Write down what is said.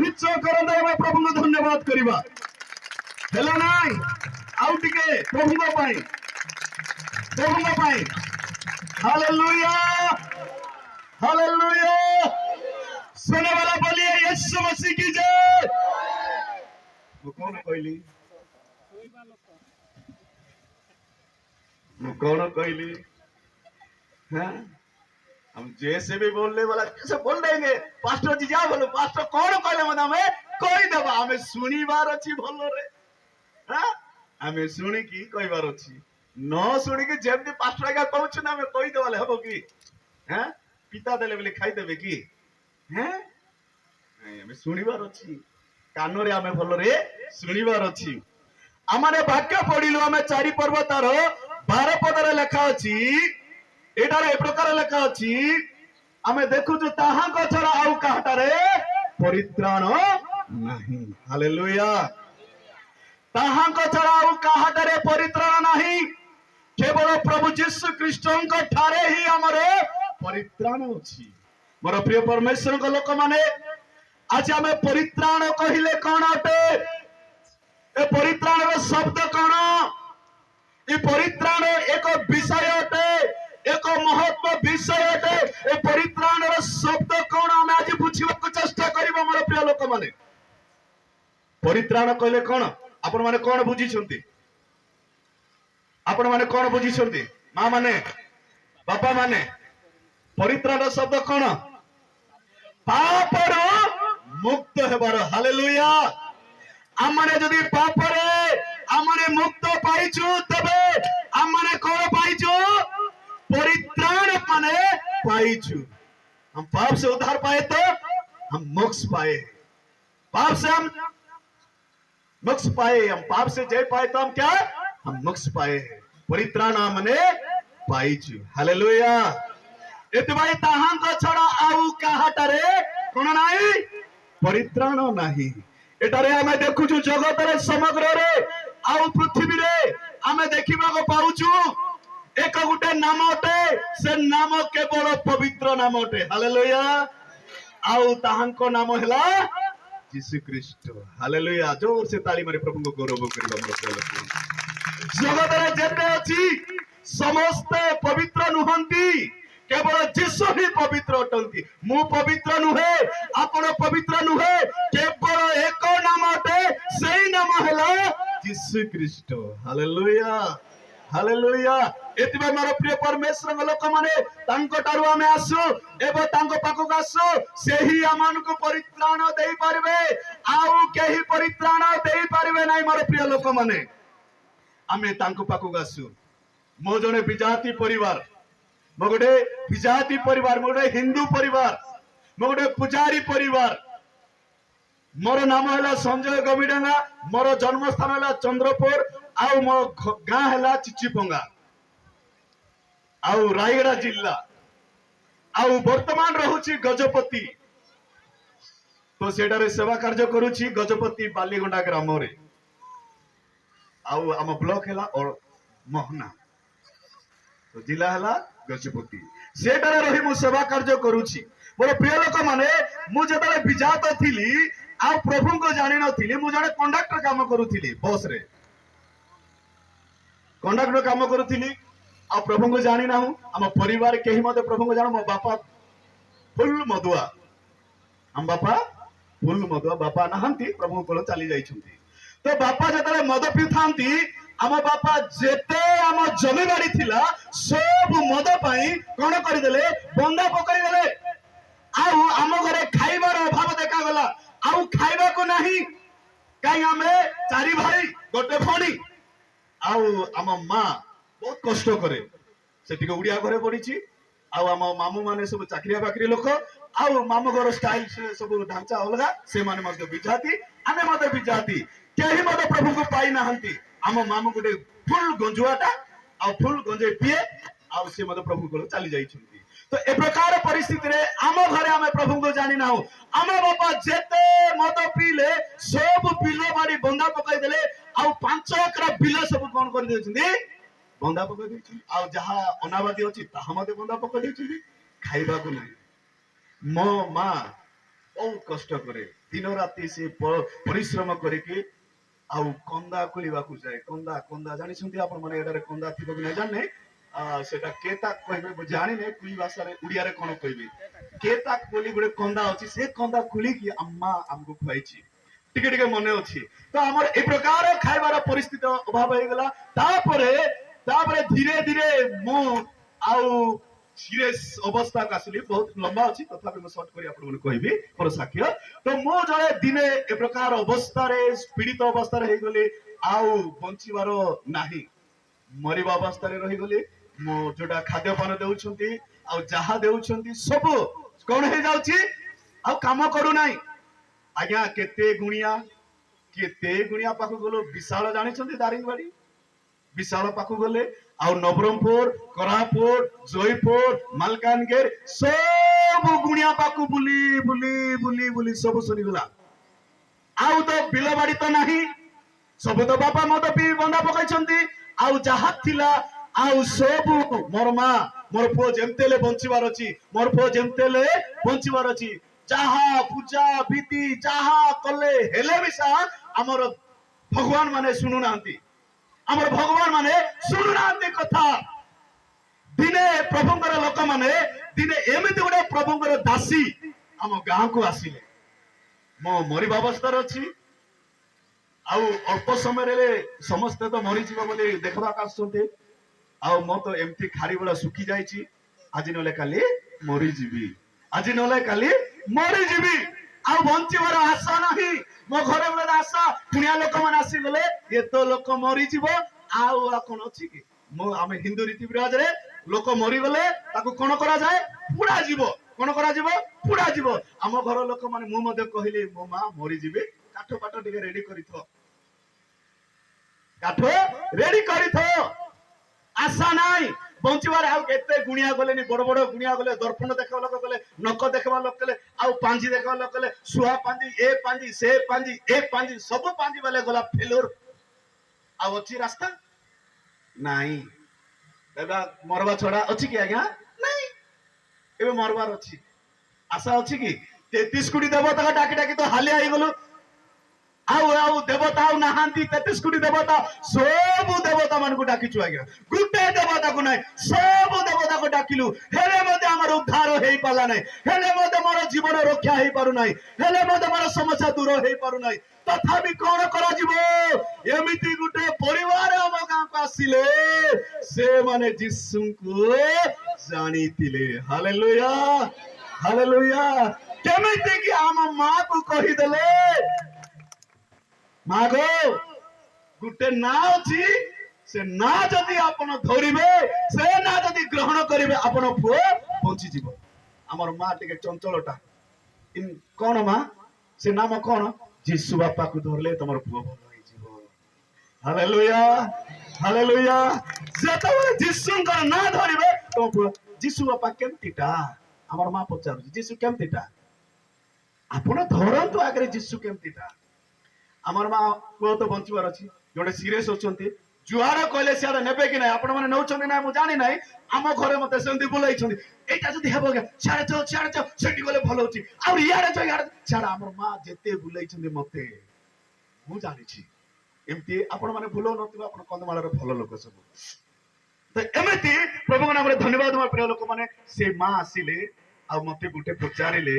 ଉଚ୍ଚ କରନ୍ତା ଆମେ ପ୍ରଭୁଙ୍କୁ ଧନ୍ୟବାଦ କରିବା। ହେଲା ନାଇଁ ଆଉ ଟିକେ ପ୍ରଭୁଙ୍କ ପାଇଁ ହାଲେଲୁୟା हालेलुया सुने वाला बोलिए यीशु मसीह की जय। वो कौन कहली हैं हम जैसे भी बोलने वाला जैसे बोल देंगे पास्टर जी जा बोलो पास्टर कौन कहले मत हमें कहि देबा हमें सुनिबार अछि भलो रे हां हमें सुनी की कहबार अछि न सुनी के जेमती पास्टर का कहउछ ना हमें कहि देवाले हबो की हैं पिता देले बोले खाई देबे की हैं हमें सुनिबार अछि कानो रे हमें भलो रे सुनिबार अछि आमाने वाक्य पढिलु हमें चारि पर्व तार 12 पदरे लेखा अछि एटारे ए प्रकार लेखा अछि हमें देखु जो ताहा को छड़ा आउ काहटारे परित्राण नाही हालेलुया ताहा को छड़ा आउ काहटारे परित्राण नाही केवल प्रभु यीशु ख्रीष्टन को ठारे ही हमरे परित्राण अछि मोर प्रिय परमेश्वर को लोक माने आज हमें परित्राण कहिले कोन अटे ए परित्राण रो शब्द कोन ए परित्राण एक विषय अटे एक महत्व विषय अटे ए परित्राण रो शब्द कोन हम आज बुझिबा को चेष्टा करिबो मोर प्रिय लोक माने परित्राण कहले कोन आपण माने कोन बुझी छथि आपण माने कोन बुझी छथि मां माने बापा माने परित्राण रो शब्द कोन पापरो मुक्त हेबार हालेलुया आमने जदि पापरे आमने मुक्त पाइछु तबे आमने कोन पाइछु परित्राण माने पाइछु हम पाप से उद्धार पाए तो हम मोक्ष पाए पाप से हम मोक्ष पाए हम पाप से जय पाए तो हम क्या हम मोक्ष पाए परित्राण माने पाइछु हालेलुया एतबाई ताहां को छड़ा आउ काहाटारे कोन नाही परित्राण नाही एटारे हमें देखुछु जगत रे समग्र रे आउ पृथ्वी रे हमें देखिबा को पाउछु एक गुटे नाम अटे से नाम केवल पवित्र नाम अटे हालेलुया आउ ताहां को नाम हैला यीशु ख्रीष्ट हालेलुया जोर से ताली मारी प्रभु को गौरव करिबा मोर जगत रे जेते अछि समस्त पवित्र नुहंती केवल यीशु ही पवित्र अटंती मु पवित्र नुहे आपण पवित्र नुहे केवल एक नाम अटे सेही नाम हैला यीशु ख्रीष्ट हालेलुया हालेलुया एतिबे मोर प्रिय परमेश्वर लोक माने तांको तारु हमें आसु एबो तांको पाखो आसु सेही आमान को परित्राण देई पारबे आउ केही परित्राण देई पारबे नाही मोर प्रिय लोक माने हमें तांको पाखो आसु मो जने विजाति परिवार मो गोटे विजाति परिवार मो गोटे हिंदू परिवार मो गोटे पुजारी परिवार मोर नाम हैला संजय गविडंगा मोर जन्म स्थान हैला चंद्रपुर आउ मो गां हैला चिचिपंगा आउ रायगड़ा जिल्ला आउ वर्तमान रहुची गजपति तो सेटारे सेवा कार्य करूची गजपति बालीगंडा ग्राम रे आउ आम ब्लॉक हैला और मोहना तो जिला हैला गजपति सेटारे रही मु सेवा कार्य करूची मोर प्रिय लोक माने मु जेतले विजात थिली आ प्रभु को जानि नथिली मु जने कंडक्टर काम करूथिली बस रे कंडक्टर काम करूथिली आ प्रभु को जानि नाहु हम परिवार केही मते प्रभु को जानो मो बापा फुल मदुआ हम बापा फुल मदुआ बापा नहंती प्रभु को चली जाई छुंती तो बापा जेतले मद पिथांती आम बापा जेते आम जमी बाड़ी थिला सब मद पाई कोन करि देले बंदा पकई देले आउ आम घरे खाइबार अभाव देखा गला आउ खाइबा को नाही काई आमे चारि भाई गोटे भणी आउ आम मां बहुत कष्ट करे सेटिक उड़िया घरे पड़ीची आउ आम मामू माने सब चाकरिया बाकरी लोक आउ मामू घर स्टाइल से सब ढांचा अलगा से माने मते बिजाती आमे मते बिजाती केही मते प्रभु को पाई नाहंती आम मामू गोटे फुल गंजुआटा आ फुल गंजे पिए आ से मते प्रभु को चली जाई छुंती तो ए प्रकार परिस्थिति रे आम घरे आमे प्रभु को जानि नाहु आम बापा जेते मद पीले सब बिलो बाड़ी बंदा पकाई देले आ 5 एकरा बिलो सब कोन कर दे छुंती बंदा पकाई दे छुंती आ जहा अनाबादी अछि ताहा मते बंदा पकाई दे छुंती खाइबा को नै मो मां ବହୁତ କଷ୍ଟ କରେ, ଦିନ ରାତି ସେ ପରିଶ୍ରମ କରିକି ଆଉ କନ୍ଦା ଖୋଳିବାକୁ ଯାଏ। କନ୍ଦା କନ୍ଦା ଜାଣିଛନ୍ତି ଆପଣ ମାନେ, ଏଠାରେ କନ୍ଦା ଥିବ କି ନାହିଁ ଜାଣିନେ, ସେଟା କେତାକ କହିବେ ମୁଁ ଜାଣିନି, କୁଇ ଭାଷାରେ ଓଡ଼ିଆରେ କଣ କହିବେ, କେତାକ ବୋଲି ଗୋଟେ କନ୍ଦା ଅଛି, ସେ କନ୍ଦା ଖୋଳିକି ଆମ୍ମା ଆମକୁ ଖୁଆଇଛି, ଟିକେ ଟିକେ ମନେ ଅଛି। ତ ଆମର ଏ ପ୍ରକାର ଖାଇବାର ପରିସ୍ଥିତି ଅଭାବ ହେଇଗଲା। ତାପରେ ତାପରେ ଧୀରେ ଧୀରେ ମୁଁ ଆଉ ସିରିୟସ୍ ଅବସ୍ଥାକୁ ଆସିଲି। ବହୁତ ଲମ୍ବା ଅଛି, ତଥାପି ମୁଁ ସର୍ଟ କରି ଆପଣଙ୍କୁ କହିବି ମୋର ସାକ୍ଷ୍ୟ। ତ ମୁଁ ଜଣେ ଦିନେ ଏ ପ୍ରକାର ଅବସ୍ଥାରେ ପୀଡ଼ିତ ଅବସ୍ଥାରେ ହେଇଗଲି, ଆଉ ବଞ୍ଚିବାର ନାହିଁ, ମରିବା ଅବସ୍ଥାରେ ରହିଗଲି। ମୁଁ ଯୋଉଟା ଖାଦ୍ୟପାନ ଦେଉଛନ୍ତି ଆଉ ଯାହା ଦେଉଛନ୍ତି ସବୁ କଣ ହେଇଯାଉଛି, ଆଉ କାମ କରୁନାହିଁ। ଆଜ୍ଞା କେତେ ଗୁଣିଆ ପାଖକୁ ଗଲୁ, ବିଶାଳ ଜାଣିଛନ୍ତି ଦାରିଙ୍ଗବାଡି, ବିଶାଳ ପାଖକୁ ଗଲେ, ଆଉ ନବରଙ୍ଗପୁର, କୋରାପୁଟ, ଜୟପୁର, ମାଲକାନଗିରି ସବୁ ଗୁଣିଆ ପାଖକୁ ବୁଲି ବୁଲି ବୁଲି ବୁଲି ସବୁ ସରିଗଲା। ଆଉ ତ ବିଲ ବାଡି ତ ନାହିଁ, ସବୁ ତ ବାପା ମଦ ପିଇ ବନ୍ଧା ପକାଇଛନ୍ତି। ଆଉ ଯାହା ଥିଲା ଆଉ ସବୁ ମୋର ମା, ମୋର ପୁଅ ଯେମିତି ହେଲେ ବଞ୍ଚିବାର ଅଛି, ମୋର ପୁଅ ଯେମିତି ହେଲେ ବଞ୍ଚିବାର ଅଛି। ଯାହା ପୂଜା ବିଧି ଯାହା କଲେ ହେଲେ ବି ଆମର ଭଗବାନ ମାନେ ଶୁଣୁନାହାନ୍ତି, ଆମର ଭଗବାନ ମାନେ ଶୁଣୁନାହାନ୍ତି କଥା। ଦିନେ ପ୍ରଭୁଙ୍କର ଲୋକମାନେ, ଦିନେ ଏମିତି ଗୋଟେ ପ୍ରଭୁଙ୍କର ଦାସୀ ଆମ ଗାଁକୁ ଆସିଲେ। ମୁଁ ମରିବା ଅବସ୍ଥାରେ ଅଛି, ଆଉ ଅଳ୍ପ ସମୟରେ ସମସ୍ତେ ତ ମରିଯିବ ବୋଲି ଦେଖିବାକୁ ଆସୁଛନ୍ତି, ଆଉ ମୁଁ ତ ଏମିତି ଖାରି ବେଳା ଶୁଖି ଯାଇଛି। ଆଜି ନହେଲେ କାଲି ମରିଯିବି, ଆଜି ନହେଲେ କାଲି ମରିଯିବି, ଆଉ ବଞ୍ଚିବାର ଆଶା ନାହିଁ। ମୋ ଘରେ ଗୋଟେ ଆଶା, କୁଣିଆ ଲୋକମାନେ ଆସିଗଲେ ଏତ ଲୋକ ମରିଯିବ, ଆଉ କଣ ଅଛି କି? ଆମେ ହିନ୍ଦୁ ରୀତି ରିବାଜରେ ଲୋକ ମରିଗଲେ ତାକୁ କଣ କରାଯାଏ, ପୁଡା ଯିବ। କଣ କରାଯିବ, ପୁଡା ଯିବ। ଆମ ଘର ଲୋକମାନେ, ମୁଁ ମଧ୍ୟ କହିଲି ମୋ ମା ମରିଯିବି, କାଠ ପାଠ ଟିକେ ରେଡି କରିଥ, କାଠ ରେଡି କରିଥ, ଆଶା ନାହିଁ ବଞ୍ଚିବାର। ଆଉ କେତେ ଗୁଣିଆ ଗଲେନି, ବଡ ବଡ ଗୁଣିଆ ଗଲେ, ଦର୍ପଣ ଦେଖବା ଲୋକ ଗଲେ, ନକ ଦେଖବା ଲୋକ ଗଲେ, ଆଉ ପାଞ୍ଜି ଦେଖବା ଲୋକ ଗଲେ, ଶୁଆ ପାଞ୍ଜି, ଏ ପାଞ୍ଜି, ସେ ପାଞ୍ଜି, ଏ ପାଞ୍ଜି, ସବୁ ପାଞ୍ଜି ବେଲେ ଗଲା ଫେଲୁର। ଆଉ ଅଛି ରାସ୍ତା ନାଇଁ, ଏବେ ମରବା ଛଡା ଅଛି କି ଆଜ୍ଞା? ନାଇଁ, ଏବେ ମରବାର ଅଛି, ଆଶା ଅଛି କି? 33 କୋଟି ଦେବତା ଡାକି ଡାକି ତ ହାଲିଆ ହେଇଗଲୁ, ଆଉ ଆଉ ଦେବତା ଆଉ ନାହାନ୍ତି। 33 କୋଟି ଦେବତା, ସବୁ ଦେବତା ମାନଙ୍କୁ ଡାକିଛୁ ଆଜ୍ଞା, ଗୋଟେ ଦେବତାକୁ ନାହିଁ, ସବୁ ଦେବତାକୁ ଡାକିଲୁ, ହେଲେ ମଧ୍ୟ ଆମର ଉଦ୍ଧାର ହେଇପାରିଲା ନାହିଁ, ହେଲେ ମଧ୍ୟ ମୋର ଜୀବନ ରକ୍ଷା ହେଇପାରୁନାହିଁ, ହେଲେ ମଧ୍ୟ ମୋର ସମସ୍ୟା ଦୂର ହେଇପାରୁନାହିଁ। ତଥାପି କଣ କରାଯିବ, ଏମିତି ଗୋଟେ ପରିବାର ଆମ ଗାଁକୁ ଆସିଲେ, ସେମାନେ ଯୀଶୁଙ୍କୁ ଜାଣିଥିଲେ। Hallelujah, hallelujah. କେମିତି କି ଆମ ମାକୁ କହିଦେଲେ, ମା ଗୋ ଗୋଟେ ନାଁ ଅଛି, ସେ ନାଁ ଯଦି ଆପଣ ଧରିବେ, ସେ ନାଁ ଯଦି ଗ୍ରହଣ କରିବେ, ଆପଣ ପୁଅ ବଞ୍ଚିଯିବ। ଆମର ମା ଟିକେ ଚଞ୍ଚଳଟା, କଣ ମା ସେ ନାମ କଣ? ଯୀଶୁ ବାପାକୁ ଧରିଲେ ତମର ପୁଅ ଭଲ ହେଇଯିବ। Hallelujah, hallelujah. ଯେତେବେଳେ ଯୀଶୁଙ୍କର ନାଁ ଧରିବେ ତମ ପୁଅ। ଯୀଶୁ ବାପା କେମତିଟା? ଆମର ମା ପଚାରୁଛି, ଯୀଶୁ କେମତିଟା? ଆପଣ ଧରନ୍ତୁ ଆଗରେ ଯୀଶୁ କେମତିଟା। ଆମର ମା ପୁଅ ତ ବଞ୍ଚିବାର ଅଛି, ଯୋଉଟେ ସିରିୟସ୍ ଅଛନ୍ତି, ଯୁଆଡେ କହିଲେ ସିଆଡେ ନେବେ କି ନାହିଁ, ଆପଣ ମାନେ ନଉଛନ୍ତି ନା ମୁଁ ଜାଣି ନାହିଁ। ଆମ ଘରେ ମତେ ସେମିତି ବୁଲେଇଛନ୍ତି, ଏଇଟା ଯଦି ହେବ ସିଆଡେ ଯାଅ, ସିଆଡେ ଯାଅ, ସେଠି ଗଲେ ଭଲ ହଉଛି, ଆଉ ଇଆଡେ ଯାଅ, ଇଆଡେ ସିଆଡେ। ଆମର ମା ଯେତେ ବୁଲେଇଛନ୍ତି ମତେ, ମୁଁ ଜାଣିଛି। ଏମିତି ଆପଣ ମାନେ ଭୁଲ ନଥିବ, ଆପଣ କନ୍ଧମାଳର ଭଲ ଲୋକ ସବୁ। ତ ଏମିତି ପ୍ରଭୁଙ୍କ ନାମରେ ଧନ୍ୟବାଦ। ମୋ ପ୍ରିୟ ଲୋକମାନେ, ସେ ମା ଆସିଲେ ଆଉ ମତେ ଗୋଟେ ପଚାରିଲେ,